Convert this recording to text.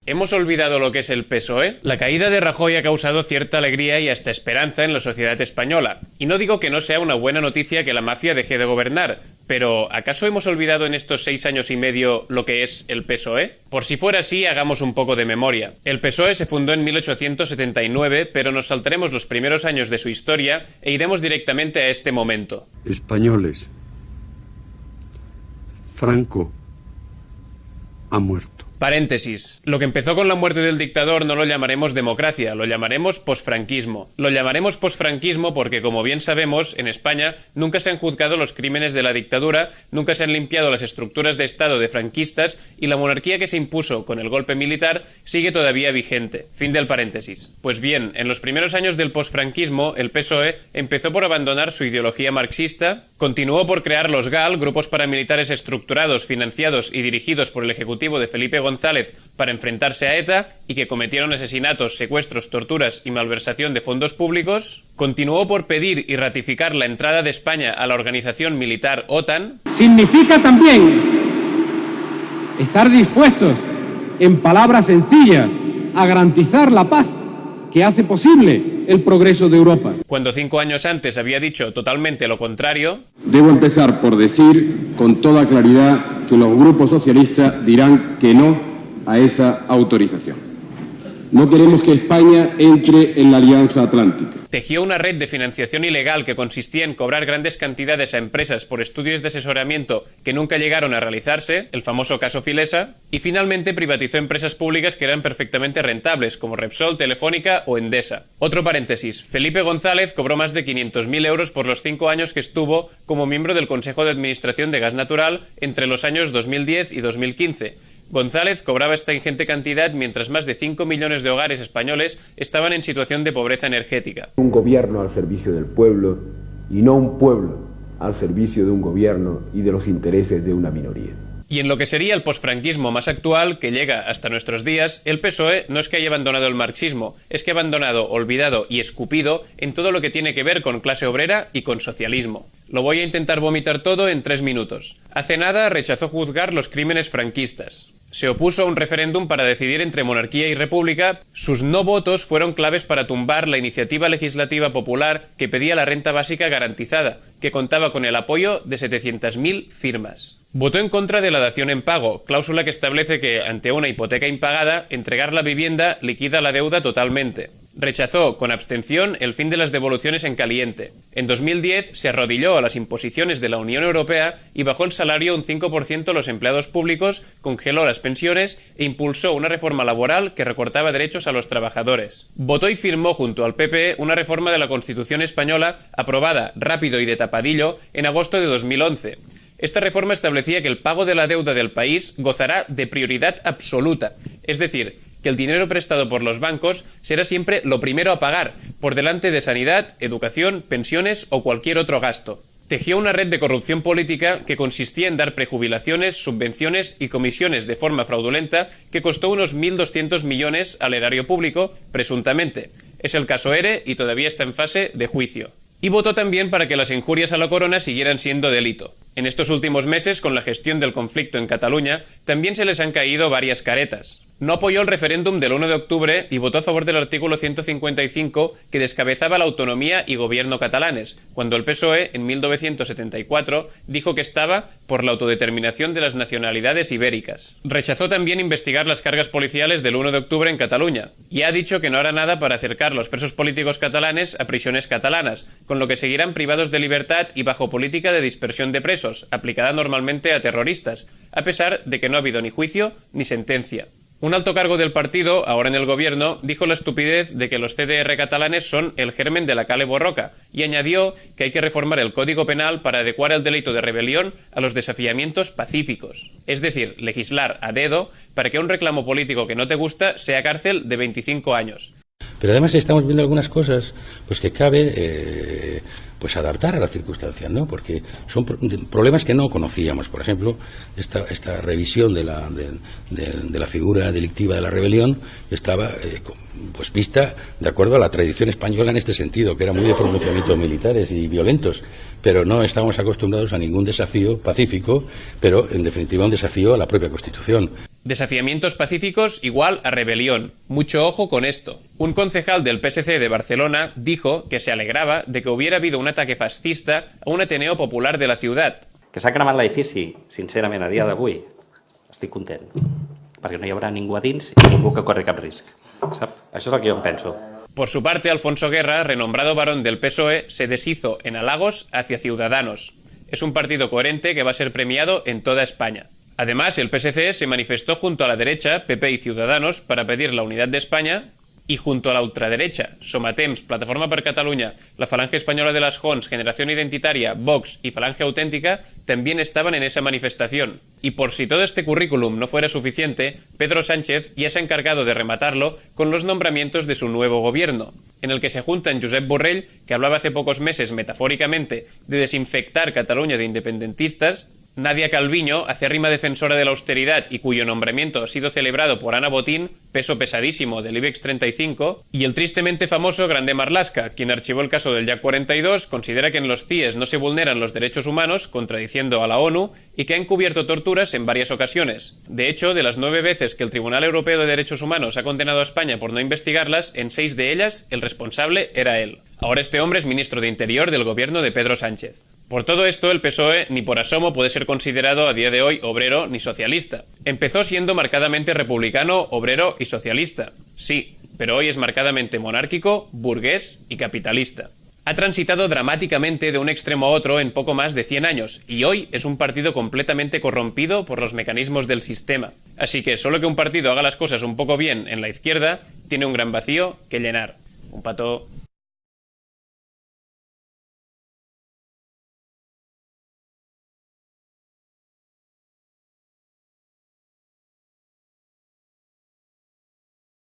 ¿Hemos olvidado lo que es el PSOE? La caída de Rajoy ha causado cierta alegría y hasta esperanza en la sociedad española. Y no digo que no sea una buena noticia que la mafia deje de gobernar, pero ¿acaso hemos olvidado en estos 6 años y medio lo que es el PSOE? Por si fuera así, hagamos un poco de memoria. El PSOE se fundó en 1879, pero nos saltaremos los primeros años de su historia e iremos directamente a este momento. Españoles, Franco ha muerto. Paréntesis. Lo que empezó con la muerte del dictador no lo llamaremos democracia, lo llamaremos posfranquismo. Lo llamaremos posfranquismo porque, como bien sabemos, en España nunca se han juzgado los crímenes de la dictadura, nunca se han limpiado las estructuras de Estado de franquistas y la monarquía que se impuso con el golpe militar sigue todavía vigente. Fin del paréntesis. Pues bien, en los primeros años del posfranquismo, el PSOE empezó por abandonar su ideología marxista, continuó por crear los GAL, grupos paramilitares estructurados, financiados y dirigidos por el ejecutivo de Felipe González para enfrentarse a ETA y que cometieron asesinatos, secuestros, torturas y malversación de fondos públicos, continuó por pedir y ratificar la entrada de España a la organización militar OTAN. Significa también estar dispuestos, en palabras sencillas, a garantizar la paz que hace posible el progreso de Europa. Cuando 5 años antes había dicho totalmente lo contrario. Debo empezar por decir con toda claridad que los grupos socialistas dirán que no a esa autorización. No queremos que España entre en la Alianza Atlántica. Tejió una red de financiación ilegal que consistía en cobrar grandes cantidades a empresas por estudios de asesoramiento que nunca llegaron a realizarse, el famoso caso Filesa, y finalmente privatizó empresas públicas que eran perfectamente rentables, como Repsol, Telefónica o Endesa. Otro paréntesis, Felipe González cobró más de 500.000 euros por los 5 años que estuvo como miembro del Consejo de Administración de Gas Natural entre los años 2010 y 2015. González cobraba esta ingente cantidad mientras más de 5 millones de hogares españoles estaban en situación de pobreza energética. Un gobierno al servicio del pueblo y no un pueblo al servicio de un gobierno y de los intereses de una minoría. Y en lo que sería el posfranquismo más actual, que llega hasta nuestros días, el PSOE no es que haya abandonado el marxismo, es que ha abandonado, olvidado y escupido en todo lo que tiene que ver con clase obrera y con socialismo. Lo voy a intentar vomitar todo en 3 minutos. Hace nada rechazó juzgar los crímenes franquistas. Se opuso a un referéndum para decidir entre monarquía y república. Sus no votos fueron claves para tumbar la iniciativa legislativa popular que pedía la renta básica garantizada, que contaba con el apoyo de 700.000 firmas. Votó en contra de la dación en pago, cláusula que establece que, ante una hipoteca impagada, entregar la vivienda liquida la deuda totalmente. Rechazó, con abstención, el fin de las devoluciones en caliente. En 2010 se arrodilló a las imposiciones de la Unión Europea y bajó el salario un 5% a los empleados públicos, congeló las pensiones e impulsó una reforma laboral que recortaba derechos a los trabajadores. Votó y firmó junto al PP una reforma de la Constitución española aprobada rápido y de tapadillo en agosto de 2011. Esta reforma establecía que el pago de la deuda del país gozará de prioridad absoluta, es decir, que el dinero prestado por los bancos será siempre lo primero a pagar, por delante de sanidad, educación, pensiones o cualquier otro gasto. Tejió una red de corrupción política que consistía en dar prejubilaciones, subvenciones y comisiones de forma fraudulenta que costó unos 1.200 millones al erario público, presuntamente. Es el caso ERE y todavía está en fase de juicio. Y votó también para que las injurias a la corona siguieran siendo delito. En estos últimos meses, con la gestión del conflicto en Cataluña, también se les han caído varias caretas. No apoyó el referéndum del 1 de octubre y votó a favor del artículo 155 que descabezaba la autonomía y gobierno catalanes, cuando el PSOE, en 1974, dijo que estaba por la autodeterminación de las nacionalidades ibéricas. Rechazó también investigar las cargas policiales del 1 de octubre en Cataluña y ha dicho que no hará nada para acercar los presos políticos catalanes a prisiones catalanas, con lo que seguirán privados de libertad y bajo política de dispersión de presos, aplicada normalmente a terroristas, a pesar de que no ha habido ni juicio ni sentencia. Un alto cargo del partido, ahora en el gobierno, dijo la estupidez de que los CDR catalanes son el germen de la Kale Borroka y añadió que hay que reformar el Código Penal para adecuar el delito de rebelión a los desafiamientos pacíficos. Es decir, legislar a dedo para que un reclamo político que no te gusta sea cárcel de 25 años. Pero además estamos viendo algunas cosas pues que cabe pues adaptar a las circunstancias, ¿no? Porque son problemas que no conocíamos. Por ejemplo, esta revisión de la figura delictiva de la rebelión estaba pues vista de acuerdo a la tradición española en este sentido, que era muy de pronunciamientos militares y violentos, pero no estábamos acostumbrados a ningún desafío pacífico, pero en definitiva un desafío a la propia Constitución. Desafiamientos pacíficos igual a rebelión. Mucho ojo con esto. Un concejal del PSC de Barcelona dijo que se alegraba de que hubiera habido un ataque fascista a un Ateneo popular de la ciudad. Que s'ha cremat l'edifici, sincerament, a dia d'avui, estic content, perquè no hi haurà ningú a dins i ningú que corri cap risc. Sap? Això és el que jo em penso. Por su parte, Alfonso Guerra, renombrado varón del PSOE, se deshizo en halagos hacia Ciudadanos. Es un partido coherente que va a ser premiado en toda España. Además, el PSC se manifestó junto a la derecha, PP y Ciudadanos, para pedir la unidad de España, y junto a la ultraderecha, Somatemps, Plataforma per Catalunya, la Falange Española de las Jons, Generación Identitaria, Vox y Falange Auténtica también estaban en esa manifestación. Y por si todo este currículum no fuera suficiente, Pedro Sánchez ya se ha encargado de rematarlo con los nombramientos de su nuevo gobierno, en el que se juntan Josep Borrell, que hablaba hace pocos meses metafóricamente de desinfectar Cataluña de independentistas, Nadia Calviño, acérrima defensora de la austeridad y cuyo nombramiento ha sido celebrado por Ana Botín, peso pesadísimo del IBEX 35, y el tristemente famoso Grande Marlaska, quien archivó el caso del Yak 42, considera que en los CIEs no se vulneran los derechos humanos, contradiciendo a la ONU, y que ha encubierto torturas en varias ocasiones. De hecho, de las 9 veces que el Tribunal Europeo de Derechos Humanos ha condenado a España por no investigarlas, en 6 de ellas el responsable era él. Ahora este hombre es ministro de Interior del gobierno de Pedro Sánchez. Por todo esto, el PSOE ni por asomo puede ser considerado a día de hoy obrero ni socialista. Empezó siendo marcadamente republicano, obrero y socialista. Sí, pero hoy es marcadamente monárquico, burgués y capitalista. Ha transitado dramáticamente de un extremo a otro en poco más de 100 años y hoy es un partido completamente corrompido por los mecanismos del sistema. Así que solo que un partido haga las cosas un poco bien en la izquierda tiene un gran vacío que llenar. Un pato...